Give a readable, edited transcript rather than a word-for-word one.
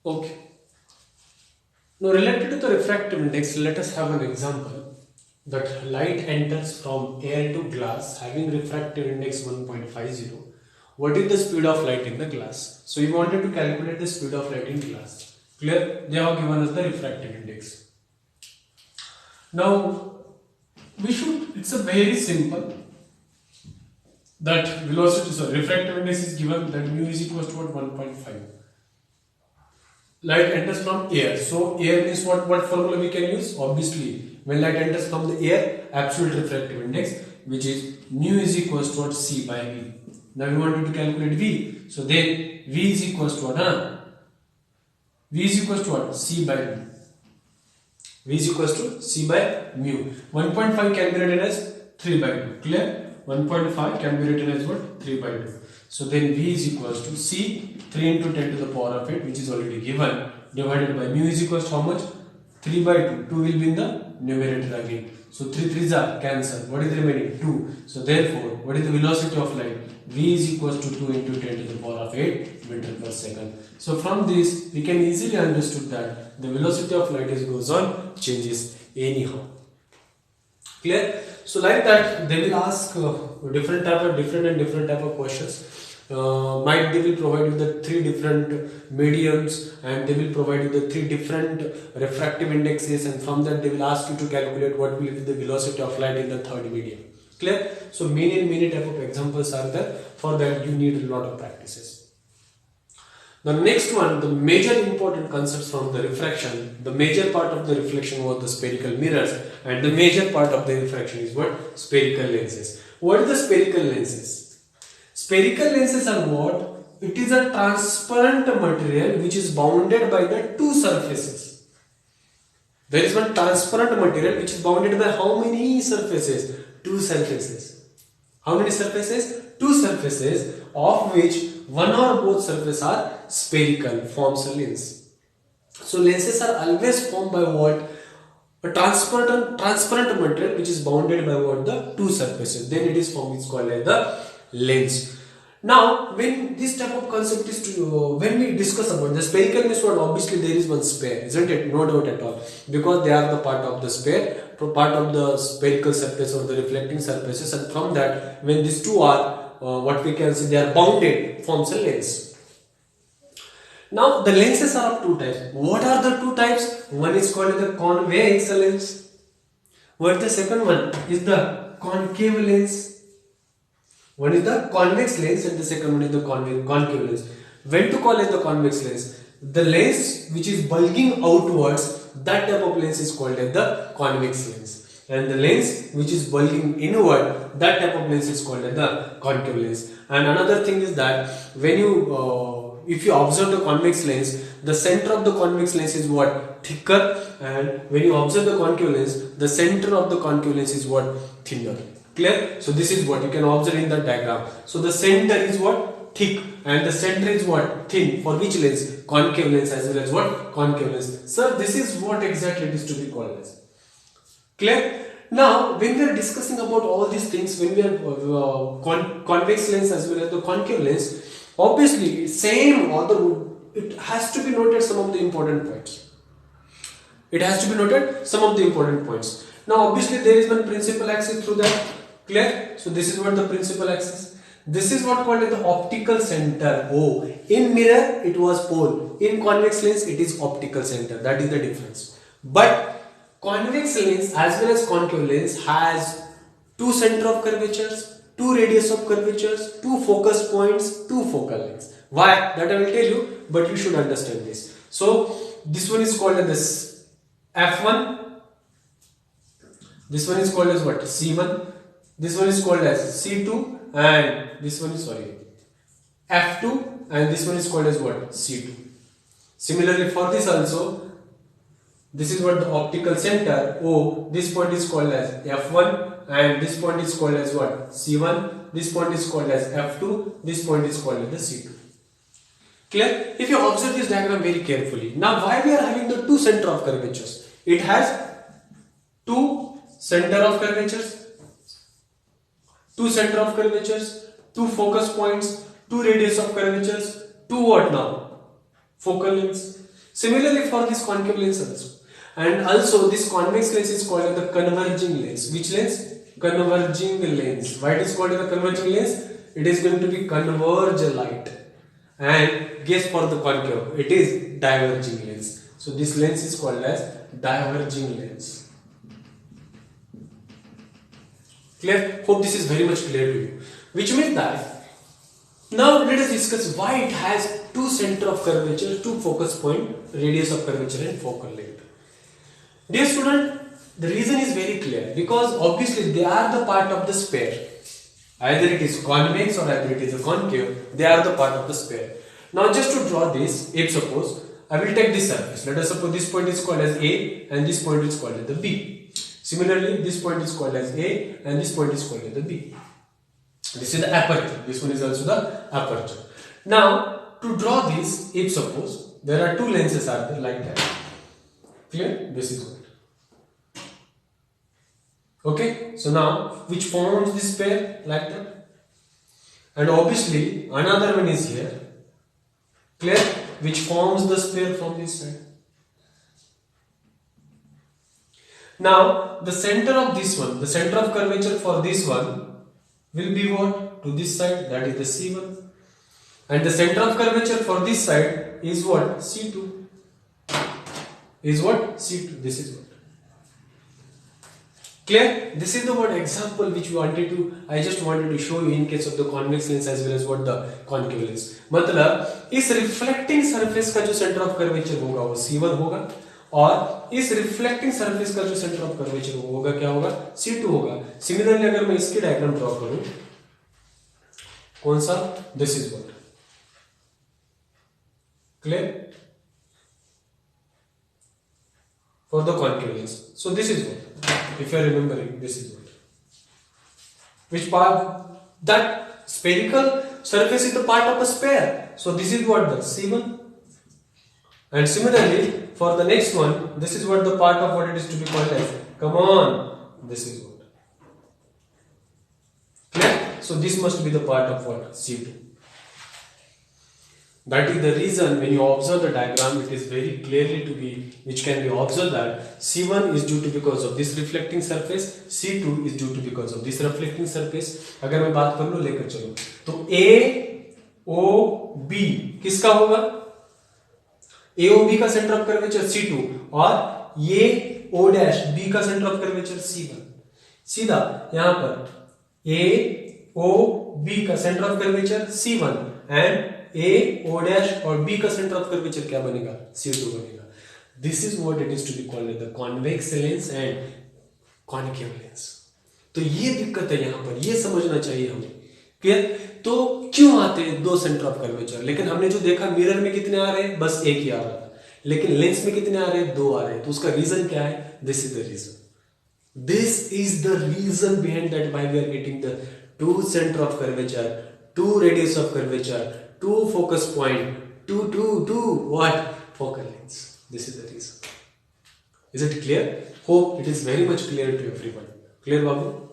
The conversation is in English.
Okay. Now related to the refractive index, let us have an example that light enters from air to glass having refractive index 1.50. What is the speed of light in the glass? So we wanted to calculate the speed of light in glass. Clear? They have given us the refractive index. Now it's a very simple that velocity, so refractive index is given that mu is equal to what 1.5. Light enters from air. So air means what formula we can use? Obviously, when light enters from the air, absolute refractive index, which is mu is equals to what C by V. Now we wanted to calculate V. So then V is equals to what? V is equals to what? C by V. V is equals to C by mu. 1.5 can be written as 3 by 2. Clear? 1.5 can be written as what? 3 by 2. So then V is equals to C 3 into 10 to the power of 8, which is already given, divided by mu is equals to how much? 3 by 2. 2 will be in the numerator again. So 3 3s are cancel. What is remaining? 2. So therefore, what is the velocity of light? V is equals to 2 into 10 to the power of 8 meter per second. So from this, we can easily understood that the velocity of light is goes on changes anyhow. Clear? So like that, they will ask different type of questions. Might they will provide you the three different mediums, and they will provide you the three different refractive indexes, and from that they will ask you to calculate what will be the velocity of light in the third medium. Clear? So many type of examples are there. For that you need a lot of practices. The next one, the major important concepts from the refraction, the major part of the reflection was the spherical mirrors, and the major part of the refraction is what? Spherical lenses. What are the spherical lenses? Spherical lenses are what? It is a transparent material which is bounded by the two surfaces. There is one transparent material which is bounded by how many surfaces? Two surfaces. How many surfaces? Two surfaces, of which one or both surfaces are spherical, forms a lens. So lenses are always formed by what? A transparent material which is bounded by what? The two surfaces. Then it is formed, it's called as the lens. Now, when this type of concept is to, when we discuss about the spherical means what? Obviously there is one sphere, isn't it? No doubt at all, because they are the part of the sphere, part of the spherical surface or the reflecting surfaces, and from that, when these two are what we can say, they are bounded, forms a lens. Now the lenses are of two types. What are the two types? One is called the convex lens. What the second one is the concave lens. One is the convex lens and the second one is the concave lens. When to call it the convex lens? The lens which is bulging outwards, that type of lens is called as the convex lens. And the lens which is bulging inward, that type of lens is called as the concave lens. And another thing is that when you if you observe the convex lens, the center of the convex lens is what? Thicker, and when you observe the concave lens, the center of the concave lens is what? Thinner. Clear? So this is what you can observe in the diagram. So the center is what? Thick, and the center is what? Thin. For which lens? Concave lens as well as what? Concave lens. So this is what exactly it is to be called as. Clear? Now, when we are discussing about all these things, when we are convex lens as well as the concave lens, obviously same, although it has to be noted some of the important points. It has to be noted some of the important points. Now, obviously there is one principal axis through that. Clear? So this is what the principal axis. This is what called as the optical center O. In mirror it was pole. In convex lens it is optical center. That is the difference. But convex lens as well as concave lens has two center of curvatures, two radius of curvatures, two focus points, two focal lengths. Why? That I will tell you, but you should understand this. So this one is called as this F1. This one is called as what? C1. This one is called as C2, and this one is F2, and this one is called as what? C2. Similarly for this also, this is what the optical center O. This point is called as F1, and this point is called as what? C1. This point is called as F2. This point is called as the C2. Clear? If you observe this diagram very carefully. Now why we are having the two center of curvatures? It has two center of curvatures, two center of curvatures, two focus points, two radius of curvatures, two what now? Focal lengths. Similarly for this concave lens also. And also this convex lens is called as the converging lens. Which lens? Converging lens. Why it is called as the converging lens? It is going to be converge light. And guess for the concave, it is diverging lens. So this lens is called as diverging lens. Clear? Hope this is very much clear to you. Which means that now let us discuss why it has two center of curvature, two focus point, radius of curvature and focal length. Dear student, the reason is very clear because obviously they are the part of the sphere. Either it is convex or either it is a concave, they are the part of the sphere. Now just to draw this, if suppose I will take this surface. Let us suppose this point is called as A and this point is called as the B. Similarly, this point is called as A and this point is called as the B. This is the aperture. This one is also the aperture. Now, to draw this, if suppose there are two lenses are there like that. Clear? This is what. Okay. So now, which forms this pair like that? And obviously, another one is here. Clear? Which forms the sphere from this side. Now, the center of this one, the center of curvature for this one will be what? To this side, that is the C1. And the center of curvature for this side is what? C2. Is what? C2. This is what. Clear? This is the one example which I just wanted to show you in case of the convex lens as well as what the concave lens. मतलब इस reflecting surface का जो center of curvature होगा वो C1 होगा और इस reflecting surface का जो सेंटर ऑफ कर्वेचर होगा क्या होगा? C2 होगा. सिमिलरली अगर मैं इसकी डायग्राम ड्रॉ करूं, कौन सा? This is what. Clear? For the concave lens. So this is what. If you are remembering, this is what. Which part? That spherical surface is the part of a sphere. So this is what the C1. And similarly, for the next one, this is what the part of what it is to be called as. Come on, this is what. Clear? So this must be the part of what? C2. That is the reason when you observe the diagram, it is very clearly to be, which can be observed that C1 is due to because of this reflecting surface, C2 is due to because of this reflecting surface. अगर मैं बात कर लूँ लेकर चलो, तो A O B किसका होगा? AOB का सेंटर ऑफ कर्वेचर C2 और ये O डैश B का सेंटर ऑफ कर्वेचर C1. सीधा यहां पर AOB का centre of curvature C1 and AO dash और B का सेंटर ऑफ कर्वेचर क्या बनेगा? C2 बनेगा. This is what it is to be called the convex lens and concave lens. तो ये दिक्कत है यहां पर, ये समझना चाहिए हमें. क्लियर? तो क्यों आते हैं दो सेंटर ऑफ कर्वेचर? लेकिन हमने जो देखा मिरर में कितने आ रहे हैं? बस एक ही आ रहा था. लेकिन लेंस में कितने आ रहे हैं? दो आ रहे हैं. तो उसका रीजन क्या है? This is the reason. This is the reason behind that why we are getting the two centre of curvature, two radius of curvature, two focus point, two what? Focal lengths. This is the reason. Is it clear? Hope it is very much clear to everyone. Clear, Babu?